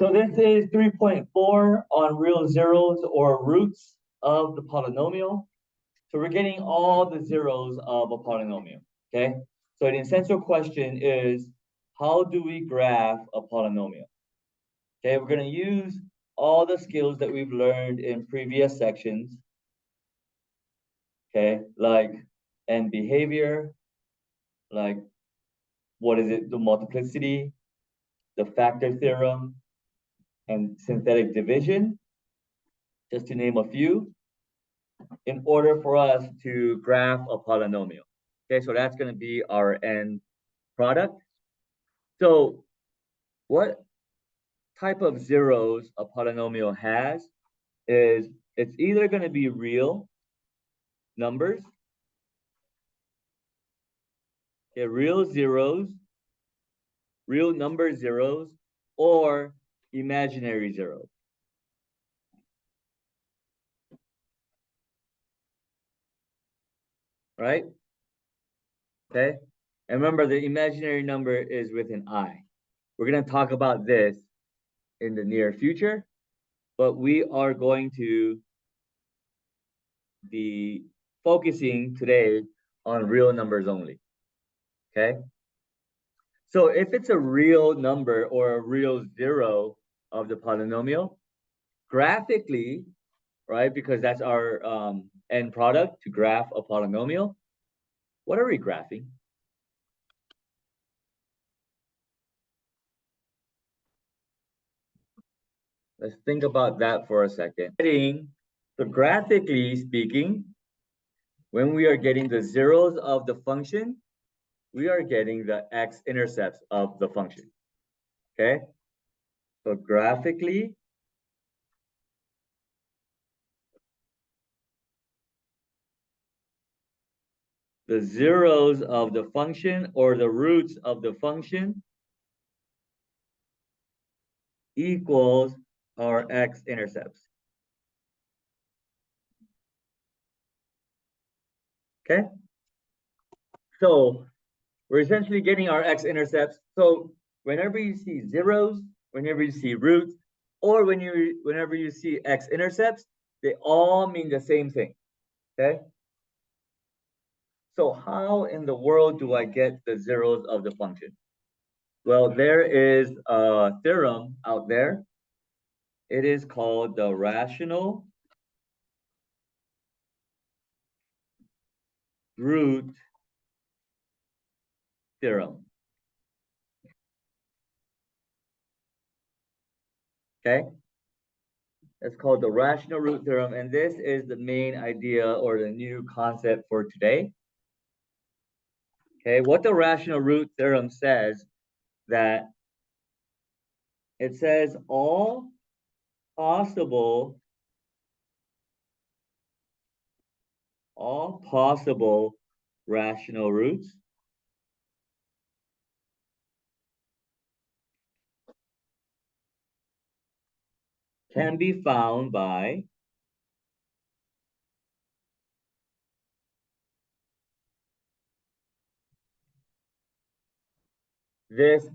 So this is 3.4 on real zeros or roots of the polynomial. So we're getting all the zeros of a polynomial, okay? So the essential question is, how do we graph a polynomial? Okay, we're gonna use all the skills that we've learned in previous sections, okay? Like end behavior, like what is it, the multiplicity, the factor theorem, and synthetic division, just to name a few, in order for us to graph a polynomial. Okay, so that's going to be our end product. So what type of zeros a polynomial has is it's either going to be real numbers, okay, real zeros, real number zeros, or imaginary zeros. Right? Okay. And remember, the imaginary number is with an I. We're going to talk about this in the near future, but we are going to be focusing today on real numbers only. Okay. So if it's a real number or a real zero of the polynomial, graphically, right, because that's our end product to graph a polynomial, what are we graphing? Let's think about that for a second. So graphically speaking, when we are getting the zeros of the function, we are getting the x-intercepts of the function, okay? So graphically, the zeros of the function or the roots of the function equals our x-intercepts. Okay? So we're essentially getting our x-intercepts. So whenever you see zeros, whenever you see roots, or whenever you see x-intercepts, they all mean the same thing. Okay? So how in the world do I get the zeros of the function? Well, there is a theorem out there. It is called the rational root theorem. Okay? It's called the rational root theorem, and this is the main idea or the new concept for today. Okay, what the rational root theorem says that it says all possible rational roots can be found by this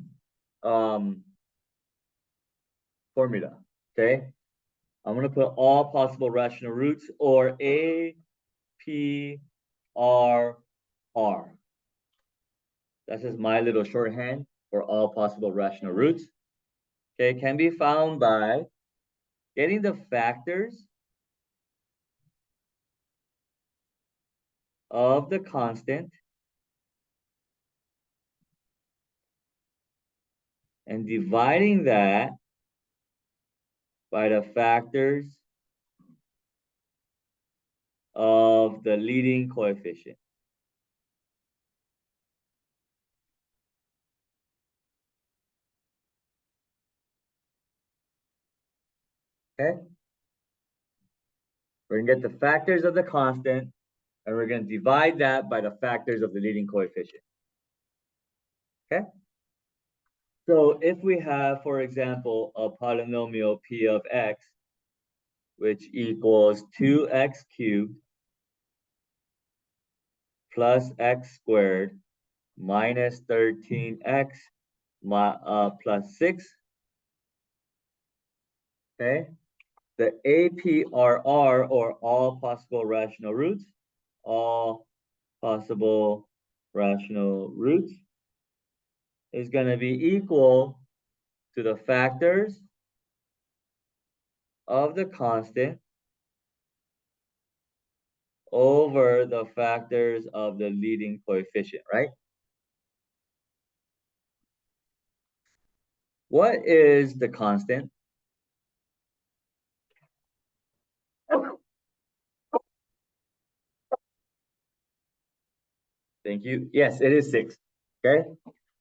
formula. Okay, I'm going to put all possible rational roots, or A, P, R, R. That's just my little shorthand for all possible rational roots. Okay, can be found by getting the factors of the constant and dividing that by the factors of the leading coefficient. Okay? We're going to get the factors of the constant, and we're going to divide that by the factors of the leading coefficient. Okay? So if we have, for example, a polynomial p of x, which equals 2x cubed plus x squared minus 13x plus 6, Okay? The APRR, or all possible rational roots, all possible rational roots, is going to be equal to the factors of the constant over the factors of the leading coefficient, right? What is the constant? Thank you. Yes, it is 6. Okay?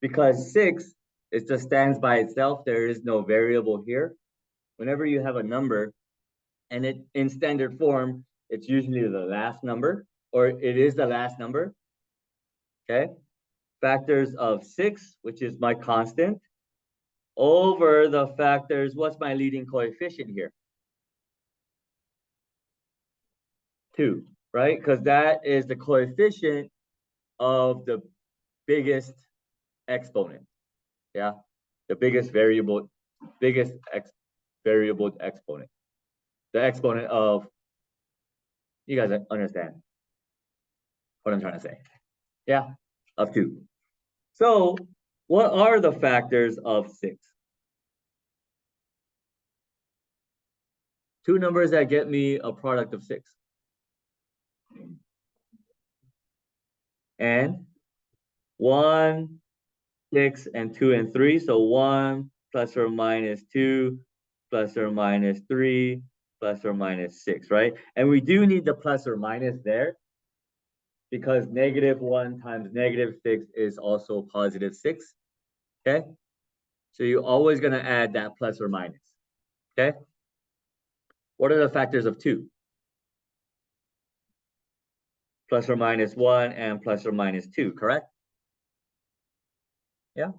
Because 6, it just stands by itself. There is no variable here. Whenever you have a number, and it in standard form, it's usually the last number, or it is the last number. Okay? Factors of 6, which is my constant, over the factors, what's my leading coefficient here? 2, right? Because that is the coefficient of the biggest exponent. Yeah, the biggest variable exponent. The exponent of, you guys understand what I'm trying to say. Yeah, of 2. So what are the factors of 6? Two numbers that get me a product of 6. And 1, 6, and 2 and 3. So 1 plus or minus 2 plus or minus 3 plus or minus 6, right? And we do need the plus or minus there because -1 times -6 is also +6. Okay? So you're always going to add that plus or minus. Okay? What are the factors of 2? Plus or minus 1 and plus or minus 2, correct? Yeah.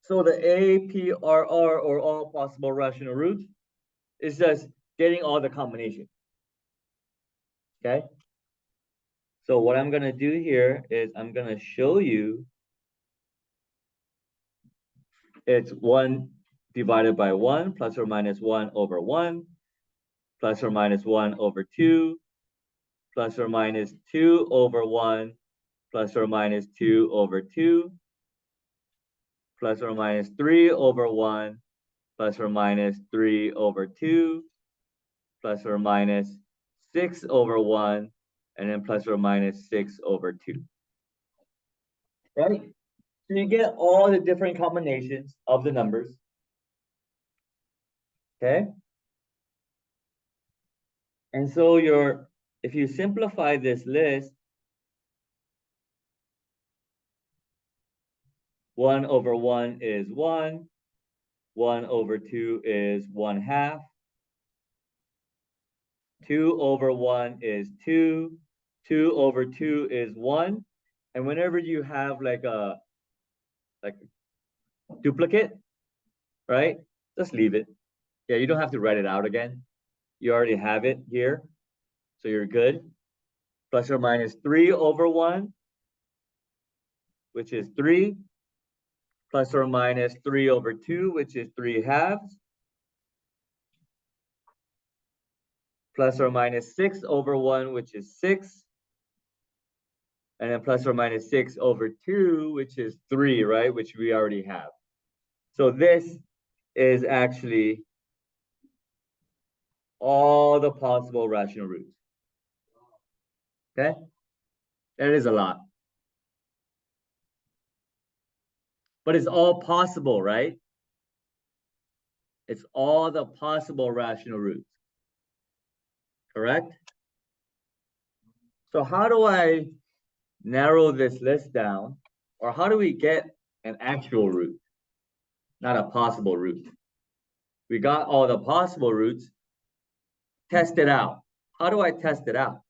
So the APRR, or all possible rational roots, is just getting all the combinations. Okay? So what I'm going to do here is I'm going to show you it's 1 divided by 1 plus or minus 1 over 1 plus or minus 1 over 2 plus or minus 2 over 1 plus or minus 2 over 2 plus or minus 3 over 1 plus or minus 3 over 2 plus or minus 6 over 1 and then plus or minus 6 over 2. Right? So you get all the different combinations of the numbers. Okay? And so if you simplify this list, 1 over 1 is 1, 1 over 2 is 1/2, 2 over 1 is 2, 2 over 2 is 1. And whenever you have like a duplicate, right? Just leave it. Yeah, you don't have to write it out again. You already have it here, so you're good. Plus or minus 3 over 1, which is 3, plus or minus 3 over 2, which is 3/2, plus or minus 6 over 1, which is 6, and then plus or minus 6 over 2, which is 3, right? Which we already have. So this is actually all the possible rational roots. Okay? That is a lot. But it's all possible, right? It's all the possible rational roots. Correct? So how do I narrow this list down? Or how do we get an actual root, not a possible root? We got all the possible roots. Test it out. How do I test it out?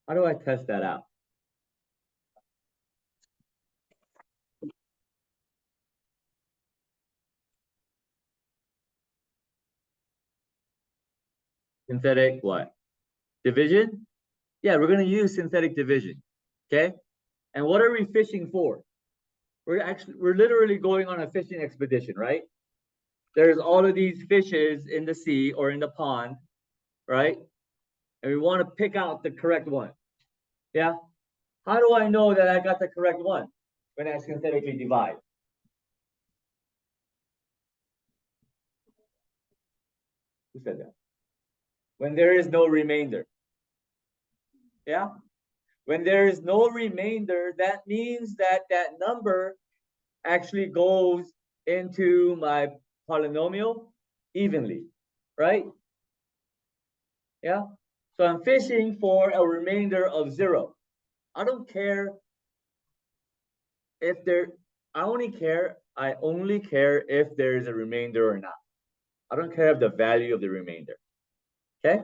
How do I test that out? Synthetic what? Division? Yeah, we're going to use synthetic division. Okay? And what are we fishing for? we're literally going on a fishing expedition, right? There's all of these fishes in the sea or in the pond, right? And we want to pick out the correct one. Yeah? How do I know that I got the correct one when I synthetically divide? Who said that? When there is no remainder. Yeah? When there is no remainder, that means that that number actually goes into my polynomial evenly, right? Yeah? So I'm fishing for a remainder of 0. I don't care if there, I only care if there is a remainder or not. I don't care of the value of the remainder. Okay?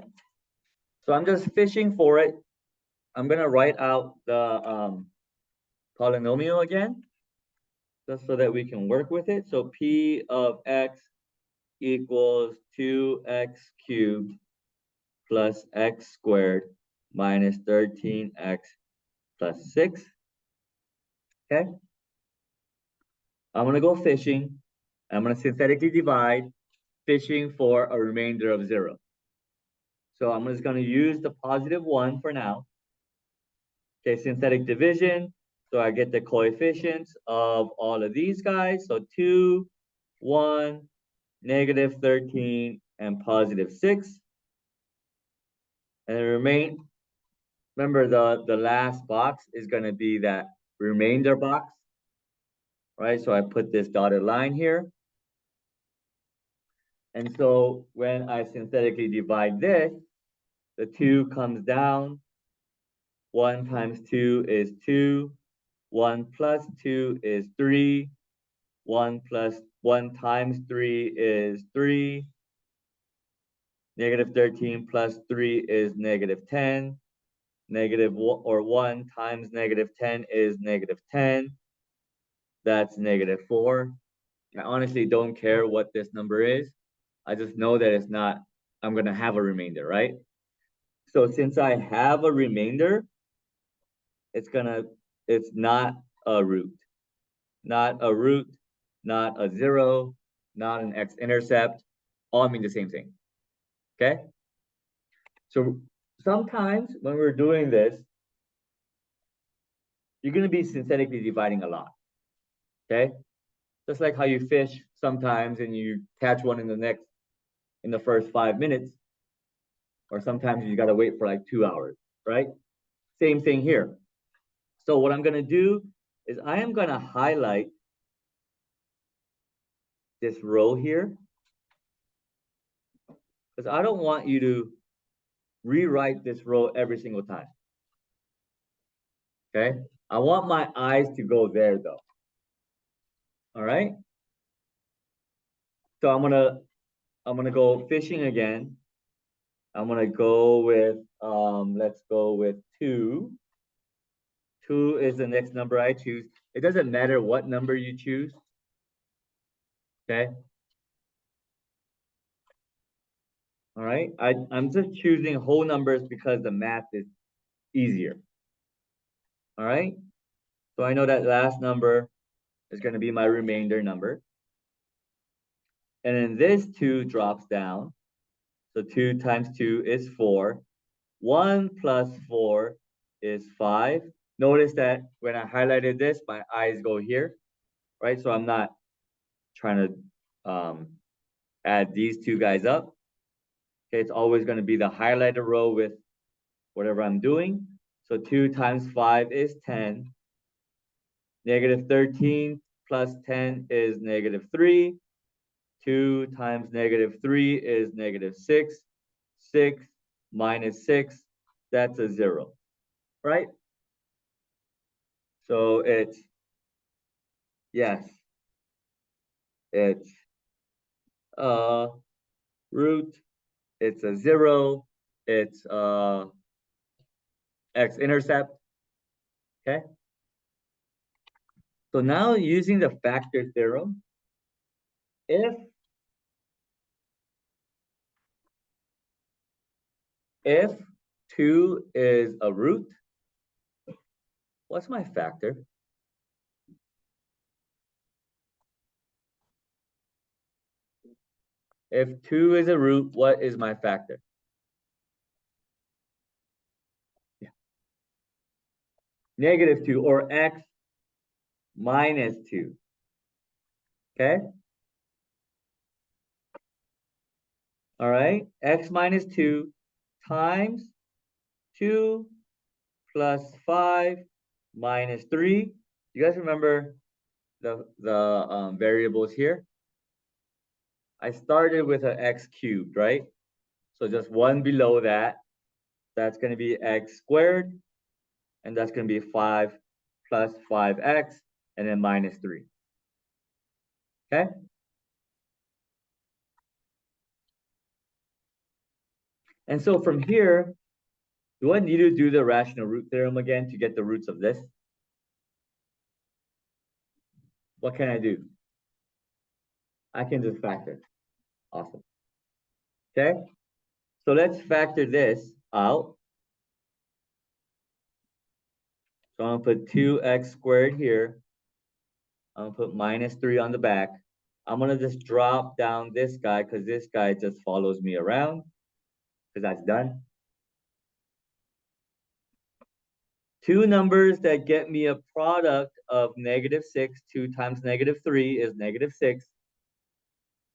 So I'm just fishing for it. I'm gonna write out the polynomial again, just so that we can work with it. So P of x equals 2x cubed plus x squared minus 13x plus 6. Okay? I'm gonna go fishing. I'm gonna synthetically divide, fishing for a remainder of 0. So I'm just gonna use the positive 1 for now. Okay, synthetic division. So I get the coefficients of all of these guys. So 2, 1, negative 13, and positive 6. And remember the last box is going to be that remainder box, right? So I put this dotted line here. And so when I synthetically divide this, the 2 comes down. 1 times 2 is 2. 1 plus 2 is 3. 1 plus 1 times 3 is 3. Negative 13 plus 3 is negative 10. Negative 1 times negative 10 is negative 10. That's negative 4. I honestly don't care what this number is. I just know that it's not, I'm going to have a remainder, right? So since I have a remainder, it's not a root. Not a root, not a 0, not an x-intercept, all mean the same thing. Okay? So sometimes when we're doing this, you're going to be synthetically dividing a lot. Okay? Just like how you fish sometimes and you catch one in the first 5 minutes, or sometimes you got to wait for like 2 hours, right? Same thing here. So what I'm going to do is I am going to highlight this row here, because I don't want you to rewrite this row every single time. Okay? I want my eyes to go there though. All right? So I'm gonna go fishing again. I'm gonna go with let's go with 2. 2 is the next number I choose. It doesn't matter what number you choose. Okay. All right. I'm just choosing whole numbers because the math is easier. All right. So I know that last number is going to be my remainder number. And then this 2 drops down. So 2 times 2 is 4. 1 plus 4 is 5. Notice that when I highlighted this, my eyes go here, right? So I'm not trying to add these 2 guys up. Okay, it's always going to be the highlighted row with whatever I'm doing. So 2 times 5 is 10. Negative 13 plus 10 is negative 3. 2 times negative 3 is negative 6. 6 minus 6, that's a 0, right? So it's, yes, it's root, it's a 0, it's x-intercept, okay? So now using the factor theorem, if 2 is a root, what's my factor? If 2 is a root, what is my factor? Yeah. -2 or x minus 2. Okay? All right, x minus 2 times 2 plus 5 minus 3. You guys remember the variables here? I started with an x cubed, right? So just one below that, that's going to be x squared, and that's going to be 5 plus 5x, and then minus 3. Okay? And so from here, do I need to do the rational root theorem again to get the roots of this? What can I do? I can just factor. Awesome. Okay? So let's factor this out. So I'm going to put 2x squared here. I'm going to put minus 3 on the back. I'm going to just drop down this guy because this guy just follows me around because that's done. Two numbers that get me a product of -6. 2 times -3 is -6.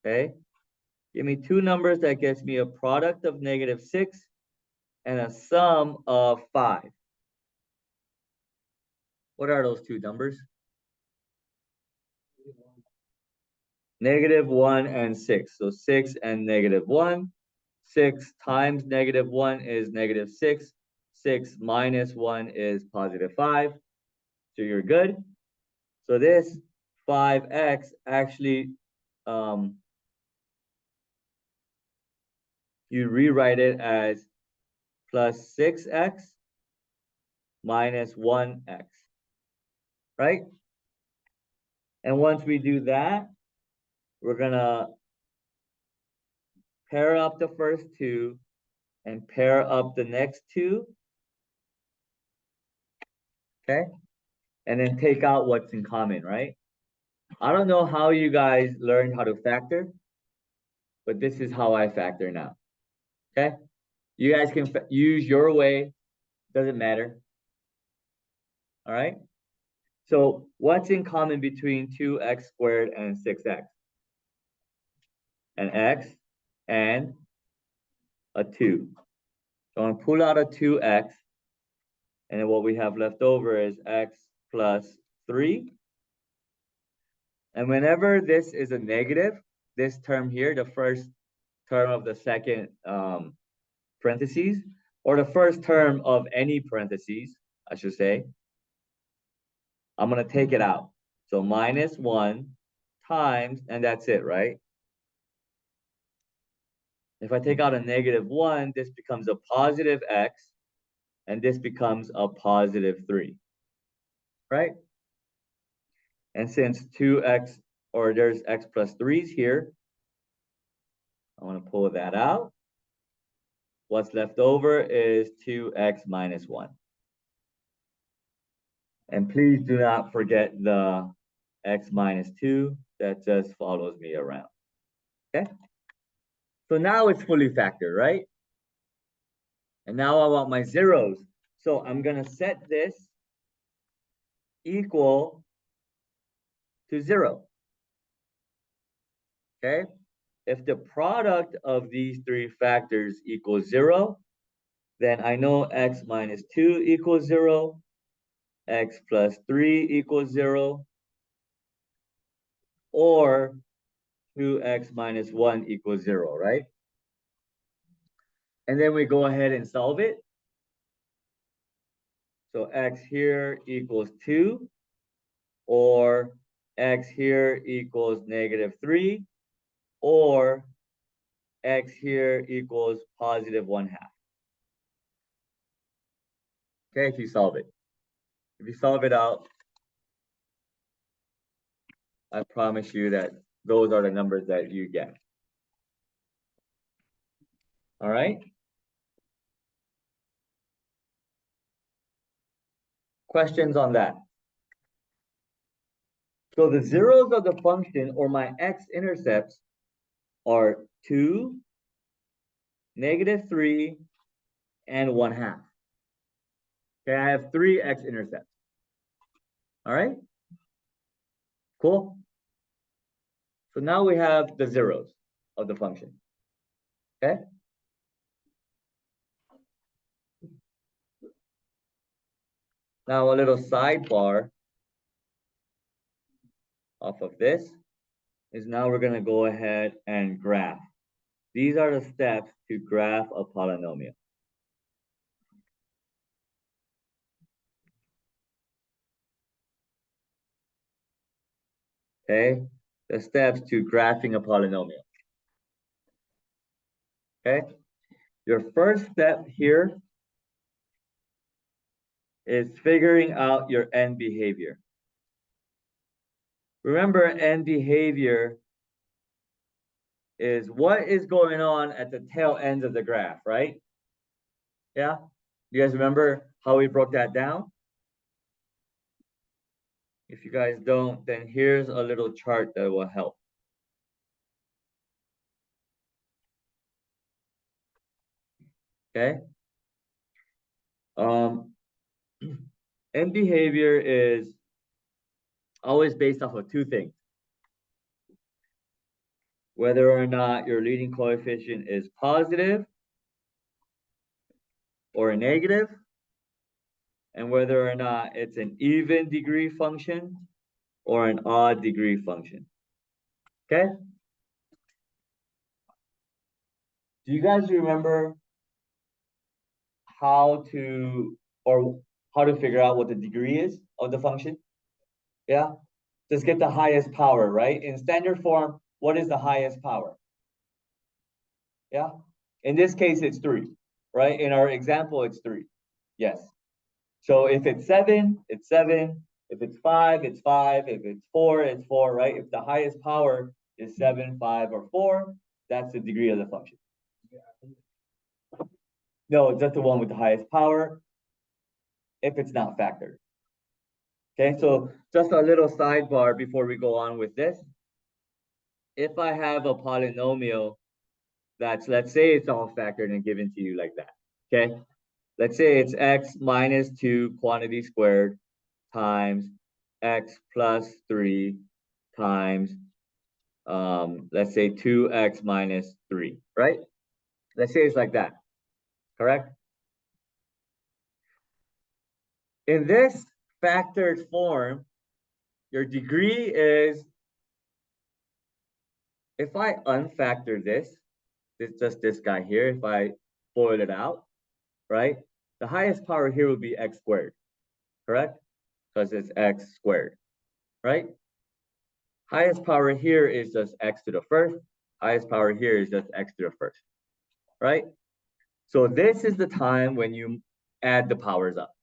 Okay? Give me two numbers that gets me a product of -6 and a sum of 5. What are those two numbers? -1 and 6. So 6 and -1. 6 times -1 is -6. 6 minus 1 is +5. So you're good. So this 5x actually, you rewrite it as plus 6x minus 1x, right? And once we do that, we're going to pair up the first two and pair up the next two. Okay? And then take out what's in common, right? I don't know how you guys learned how to factor, but this is how I factor now. Okay? You guys can use your way. Doesn't matter. All right? So what's in common between 2x squared and 6x? An x and a 2. So I'm going to pull out a 2x, and then what we have left over is x plus 3. And whenever this is a negative, this term here, the first term of the second parentheses, or the first term of any parentheses, I should say, I'm going to take it out. So -1 times, and that's it, right? If I take out a -1, this becomes a positive x, and this becomes a positive 3, right? And since 2x, or there's x plus 3's here, I want to pull that out. What's left over is 2x minus 1. And please do not forget the x minus 2 that just follows me around. Okay? So now it's fully factored, right? And now I want my zeros. So I'm going to set this equal to 0. Okay? If the product of these three factors equals 0, then I know x minus 2 equals 0, x plus 3 equals 0, or 2x minus 1 equals 0, right? And then we go ahead and solve it. So x here equals 2, or x here equals -3, or x here equals +1/2. Okay, if you solve it. If you solve it out, I promise you that those are the numbers that you get. All right? Questions on that? So the zeros of the function, or my x-intercepts, are 2, -3, and 1/2. Okay, I have 3 x-intercepts. All right, cool. So now we have the zeros of the function. Okay. Now a little sidebar off of this is now we're going to go ahead and graph. These are the steps to graph a polynomial. Okay, the steps to graphing a polynomial. Okay, your first step here is figuring out your end behavior. Remember, end behavior is what is going on at the tail ends of the graph, right? Yeah, you guys remember how we broke that down? If you guys don't, then here's a little chart that will help. Okay. End behavior is always based off of 2 things. Whether or not your leading coefficient is positive or negative, and whether or not it's an even degree function or an odd degree function. Okay? Do you guys remember how to figure out what the degree is of the function? Yeah? Just get the highest power, right? In standard form, what is the highest power? Yeah? In this case, it's 3, right? In our example, it's 3. Yes. So if it's 7, it's 7. If it's 5, it's 5. If it's 4, it's 4, right? If the highest power is 7, 5, or 4, that's the degree of the function. No, it's just the one with the highest power if it's not factored. Okay, so just a little sidebar before we go on with this. If I have a polynomial that's, let's say it's all factored and given to you like that, okay? Let's say it's x minus 2 quantity squared times x plus 3 times, let's say 2x minus 3, right? Let's say it's like that, correct? In this factored form, your degree is, if I unfactor this, just this guy here, if I FOIL it out, right? The highest power here would be x squared, correct? Because it's x squared, right? Highest power here is just x to the first. Highest power here is just x to the first, right? So this is the time when you add the powers up.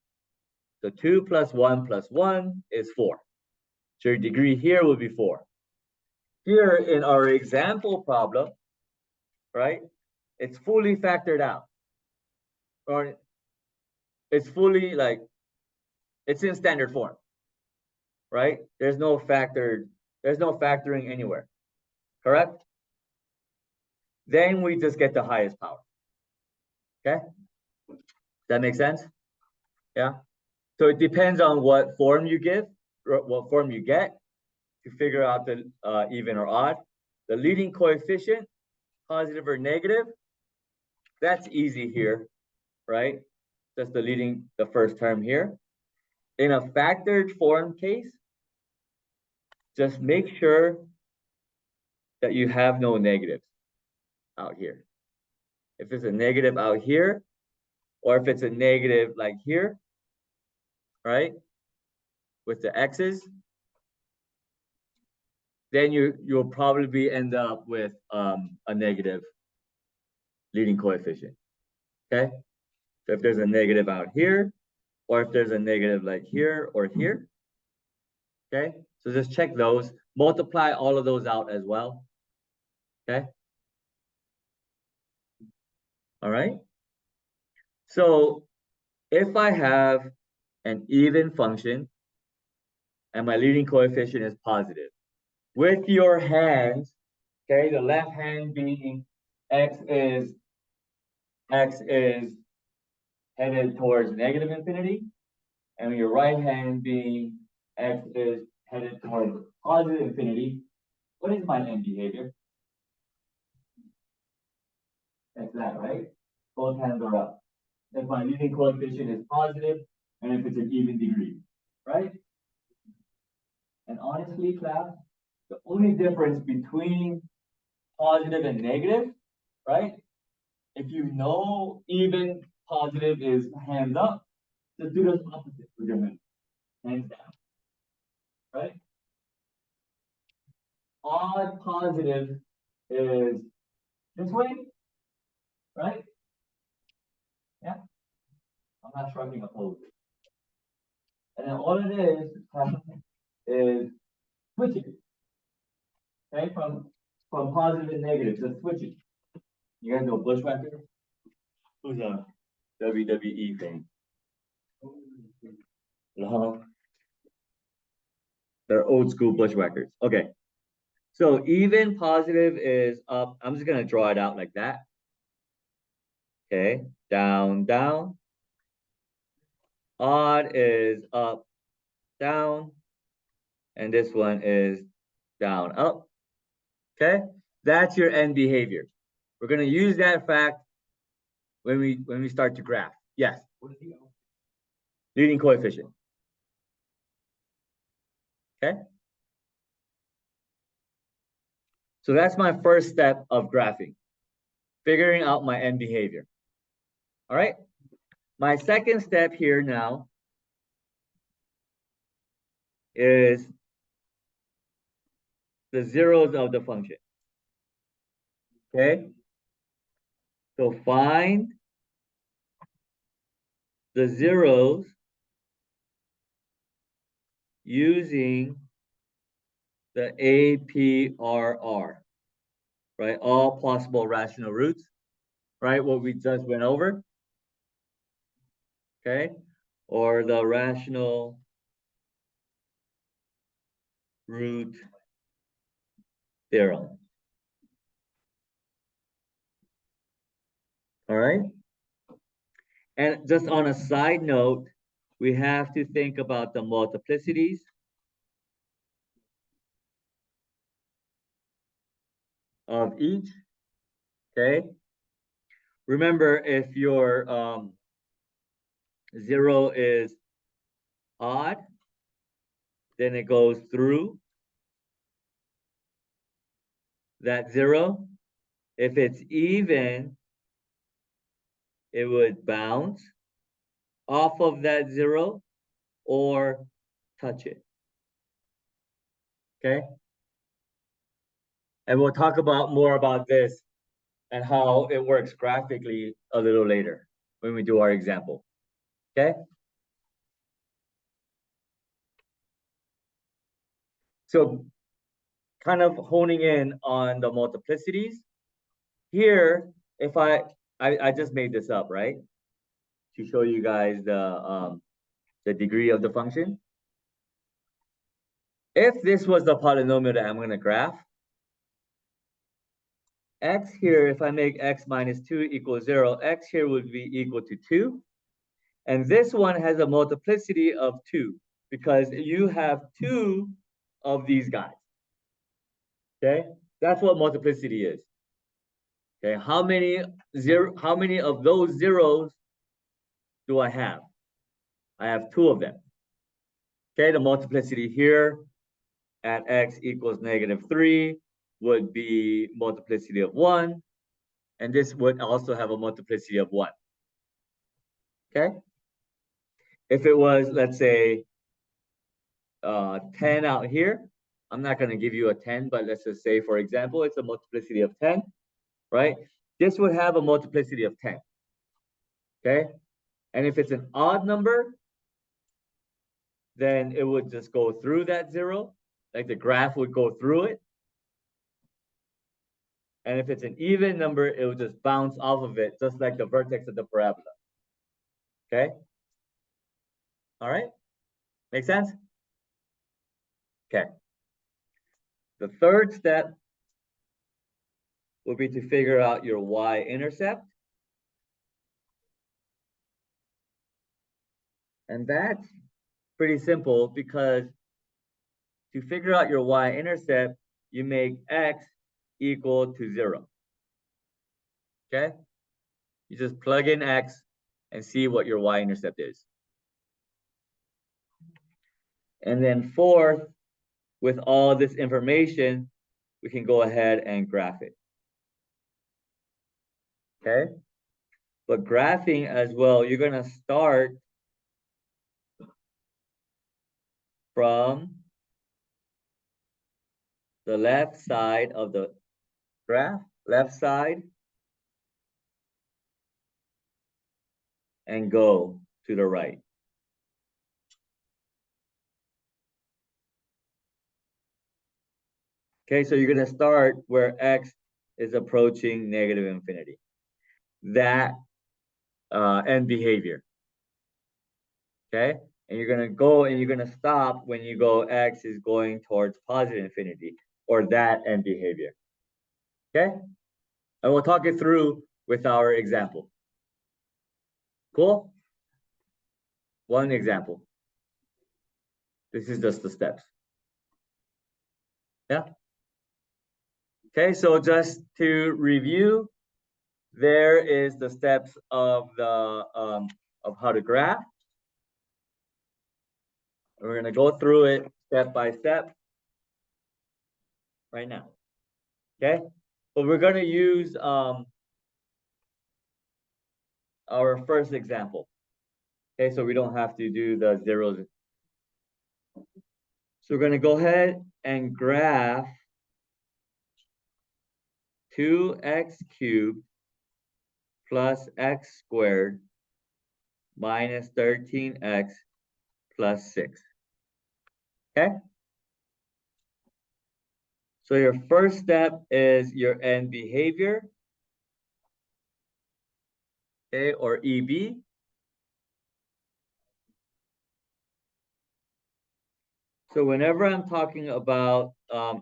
So 2 plus 1 plus 1 is 4. So your degree here will be 4. Here in our example problem, right, it's fully factored out. Or it's fully like, it's in standard form, right? There's no factoring anywhere, correct? Then we just get the highest power, okay? That makes sense? Yeah? So it depends on what form you give, or what form you get to figure out the even or odd. The leading coefficient, positive or negative, that's easy here, right? Just the first term here. In a factored form case, just make sure that you have no negatives out here. If it's a negative out here, or if it's a negative like here, right, with the x's, then you'll probably end up with a negative leading coefficient, okay? So if there's a negative out here, or if there's a negative like here or here, okay? So just check those, multiply all of those out as well, okay? All right? So if I have an even function and my leading coefficient is positive, with your hands, Okay, the left hand being x is headed towards negative infinity, and your right hand being x is headed towards positive infinity. What is my end behavior? That's that, right? Both hands are up. If my leading coefficient is positive, and if it's an even degree, right? And honestly, class, the only difference between positive and negative, right? If you know even positive is hands up, just do the opposite with your hand, hands down, right? Odd positive is this way, right? Yeah, I'm not shrugging opposed. And then all it is switching, okay, from positive and negative, just switching. You guys know Bushwhacker? Who's a WWE fan? No, they're old school Bushwhackers. Okay, so even positive is up. I'm just gonna draw it out like that. Okay, down, down. Odd is up, down, and this one is down, up. Okay, that's your end behavior. We're gonna use that fact when we start to graph. Yes. What is the leading coefficient? Okay. So that's my first step of graphing, figuring out my end behavior. All right. My second step here now is the zeros of the function. Okay. So find the zeros using the APRR, right? All possible rational roots, right? What we just went over, okay? Or the rational root theorem. All right. And just on a side note, we have to think about the multiplicities of each. Okay. Remember, if your zero is odd, then it goes through that zero. If it's even, it would bounce off of that zero or touch it. Okay. And we'll talk about more about this and how it works graphically a little later when we do our example. Okay. So kind of honing in on the multiplicities. Here, if I just made this up, right? To show you guys the degree of the function. If this was the polynomial that I'm going to graph, x here, if I make x minus 2 equals 0, x here would be equal to 2. And this one has a multiplicity of 2 because you have 2 of these guys. Okay, that's what multiplicity is. Okay, how many of those zeros do I have? I have 2 of them. Okay, the multiplicity here at x equals -3 would be multiplicity of 1. And this would also have a multiplicity of 1. Okay? If it was, let's say, 10 out here, I'm not going to give you a 10, but let's just say, for example, it's a multiplicity of 10, right? This would have a multiplicity of 10. Okay? And if it's an odd number, then it would just go through that 0, like the graph would go through it. And if it's an even number, it will just bounce off of it, just like the vertex of the parabola. Okay? All right? Make sense? Okay. The third step would be to figure out your y-intercept. And that's pretty simple because to figure out your y-intercept, you make x equal to 0. Okay? You just plug in x and see what your y-intercept is. And then fourth, with all this information, we can go ahead and graph it. Okay? But graphing as well, you're going to start from the left side of the graph, left side, and go to the right. Okay, so you're going to start where x is approaching negative infinity. That end behavior. Okay, and you're going to go and you're going to stop when you go x is going towards positive infinity, or that end behavior. Okay, and we'll talk it through with our example. Cool? One example. This is just the steps. Yeah. Okay, so just to review, there is the steps of the of how to graph. We're gonna go through it step by step right now. Okay, but we're gonna use our first example. Okay, so we don't have to do the zeros. So we're gonna go ahead and graph 2x cubed plus x squared minus 13x plus 6. Okay? So your first step is your end behavior, okay, or EB. So whenever I'm talking about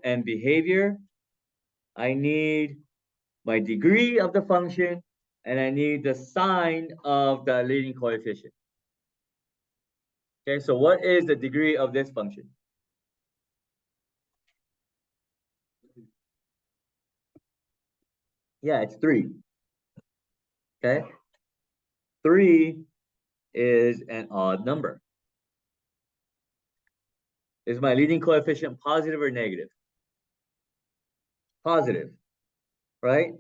end behavior, I need my degree of the function, and I need the sign of the leading coefficient. Okay, so what is the degree of this function? Yeah, it's 3. Okay, 3 is an odd number. Is my leading coefficient positive or negative? Positive, right?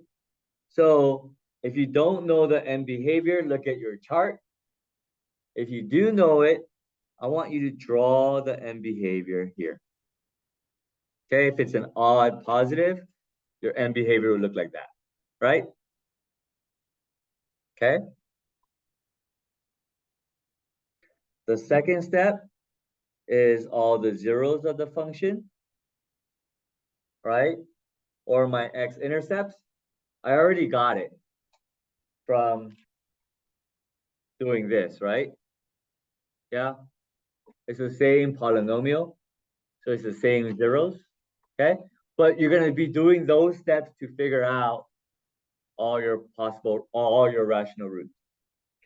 So if you don't know the end behavior, look at your chart. If you do know it, I want you to draw the end behavior here. Okay, if it's an odd positive, your end behavior will look like that, right? Okay. The second step is all the zeros of the function, right? Or my x-intercepts. I already got it from doing this, right? Yeah, it's the same polynomial, so it's the same zeros, okay? But you're gonna be doing those steps to figure out all your rational roots,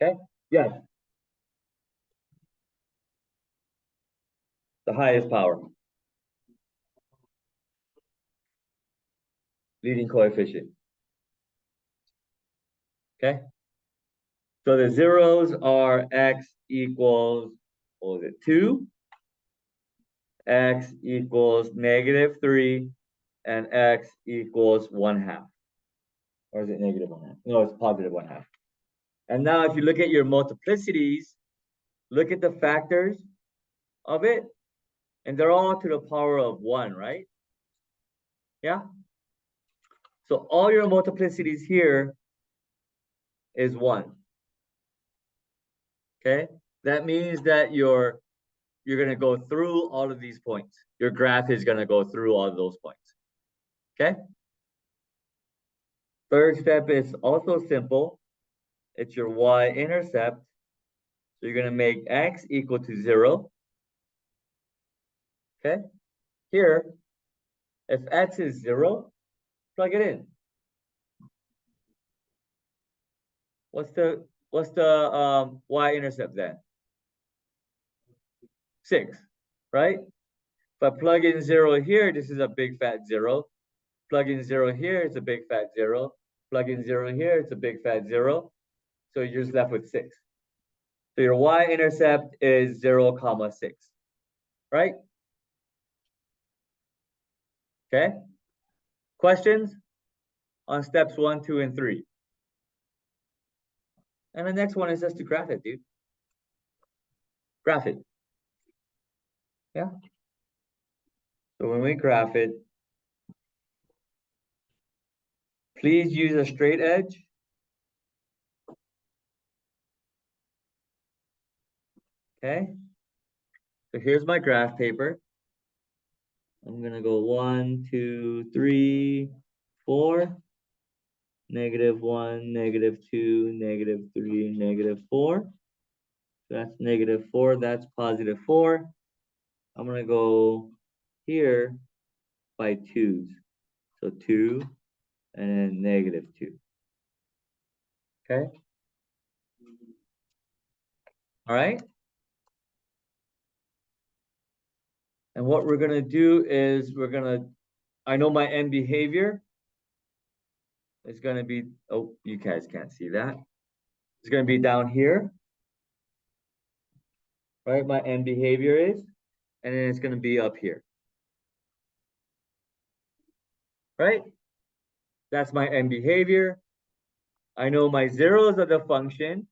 okay? Yes, the highest power, leading coefficient, okay? So the zeros are x equals, what was it, 2, x equals -3, and x equals 1/2. Or is it -1/2? No, it's positive 1/2. And now if you look at your multiplicities, look at the factors of it, and they're all to the power of 1, right? Yeah? So all your multiplicities here is 1. Okay? That means that you're going to go through all of these points. Your graph is going to go through all of those points. Okay? Third step is also simple. It's your y-intercept. So you're going to make x equal to 0. Okay? Here, if x is 0, plug it in. What's the y-intercept then? 6, right? If I plug in 0 here, this is a big fat 0. Plug in 0 here, it's a big fat 0. Plug in 0 here, it's a big fat 0. So you're just left with 6. So your y-intercept is 0, 6, right? Okay. Questions on steps 1, 2, and 3? And the next one is just to graph it, dude. Graph it. Yeah. So when we graph it, please use a straight edge. Okay. So here's my graph paper. I'm gonna go 1, 2, 3, 4. -1, -2, -3, -4. So that's -4, that's +4. I'm gonna go here by 2s. So 2 and then -2. Okay. All right. And what we're gonna do is I know my end behavior is gonna be, oh, you guys can't see that. It's gonna be down here. Right, my end behavior is, and then it's gonna be up here. Right? That's my end behavior. I know my zeros of the function,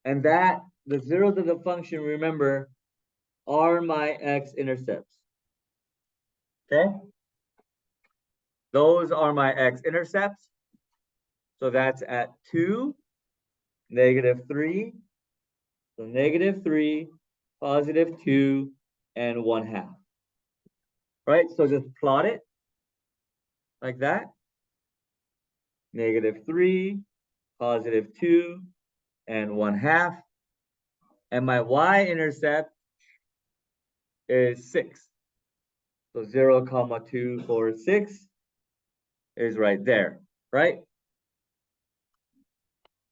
and that the zeros of the function, remember, are my x-intercepts. Okay? Those are my x-intercepts. So that's at 2, -3, so -3, +2, and 1/2. Right? So just plot it like that. -3, +2, and 1/2. And my y-intercept is 6. So 0, 2, 4, 6 is right there, right?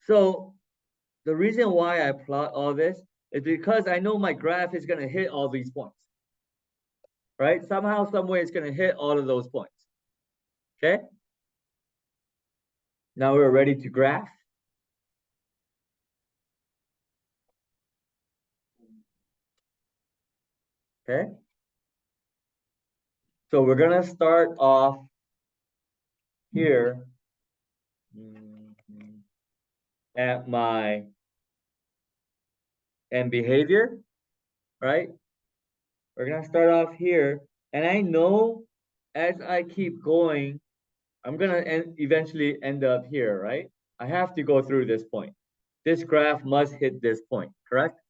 So the reason why I plot all this is because I know my graph is going to hit all these points, right? Somehow, some way, it's going to hit all of those points. Okay? Now we're ready to graph. Okay? So we're going to start off here at my end behavior, right? We're going to start off here. And I know as I keep going, I'm going to eventually end up here, right? I have to go through this point. This graph must hit this point, correct?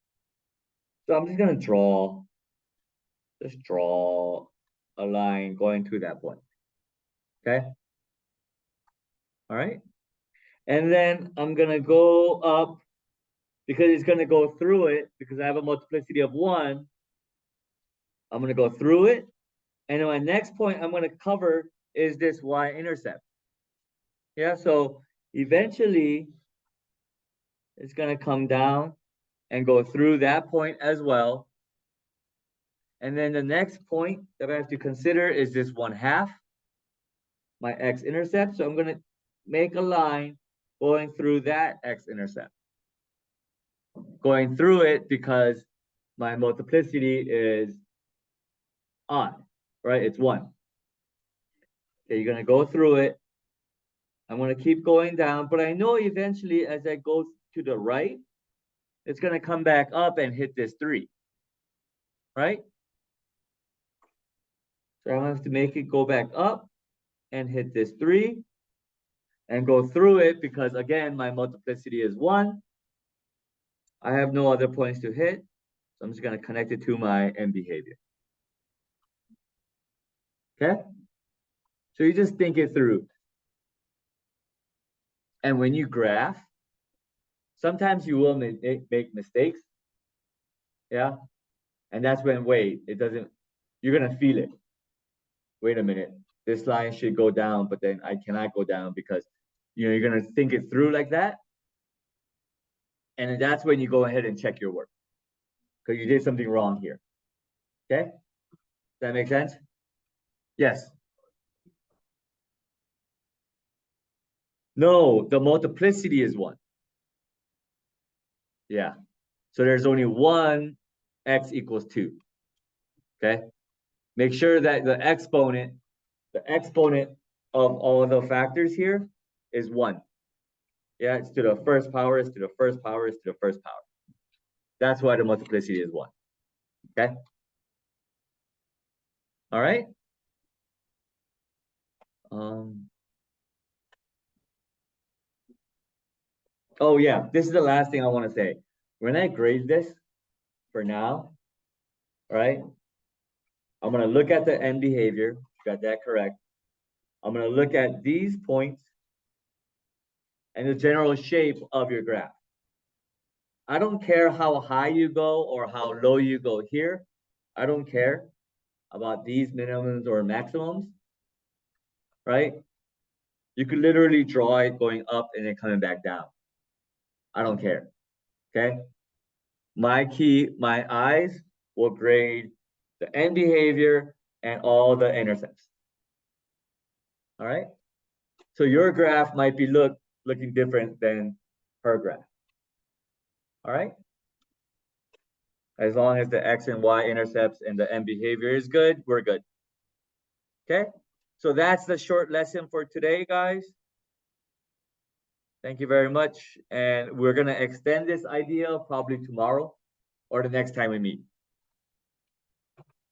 So I'm just going to just draw a line going to that point. Okay? All right? And then I'm going to go up because it's going to go through it because I have a multiplicity of 1. I'm going to go through it. And then my next point I'm going to cover is this y-intercept. Yeah, so eventually it's going to come down and go through that point as well. And then the next point that I have to consider is this 1/2, my x-intercept. So I'm going to make a line going through that x-intercept. Going through it because my multiplicity is odd, right? It's 1. Okay, you're going to go through it. I'm going to keep going down, but I know eventually as I go to the right, it's going to come back up and hit this 3, right? So I have to make it go back up and hit this 3 and go through it because, again, my multiplicity is 1. I have no other points to hit, so I'm just going to connect it to my end behavior. Okay? So you just think it through. And when you graph, sometimes you will make mistakes. Yeah? And that's when, wait, it doesn't, you're going to feel it. Wait a minute, this line should go down, but then I cannot go down because, you're going to think it through like that. And then that's when you go ahead and check your work, because you did something wrong here. Okay? Does that make sense? Yes. No, the multiplicity is 1. Yeah. So there's only one x equals 2. Okay? Make sure that the exponent of all of the factors here is 1. Yeah, it's to the first power, it's to the first power, it's to the first power. That's why the multiplicity is 1. Okay? All right? Oh yeah, this is the last thing I want to say. When I grade this for now, right? I'm gonna look at the end behavior, got that correct. I'm gonna look at these points and the general shape of your graph. I don't care how high you go or how low you go here. I don't care about these minimums or maximums, right? You could literally draw it going up and then coming back down. I don't care, okay? My eyes will grade the end behavior and all the intercepts. All right? So your graph might be looking different than her graph. All right? As long as the x and y intercepts and the end behavior is good, we're good. Okay? So that's the short lesson for today, guys. Thank you very much. And we're going to extend this idea probably tomorrow or the next time we meet.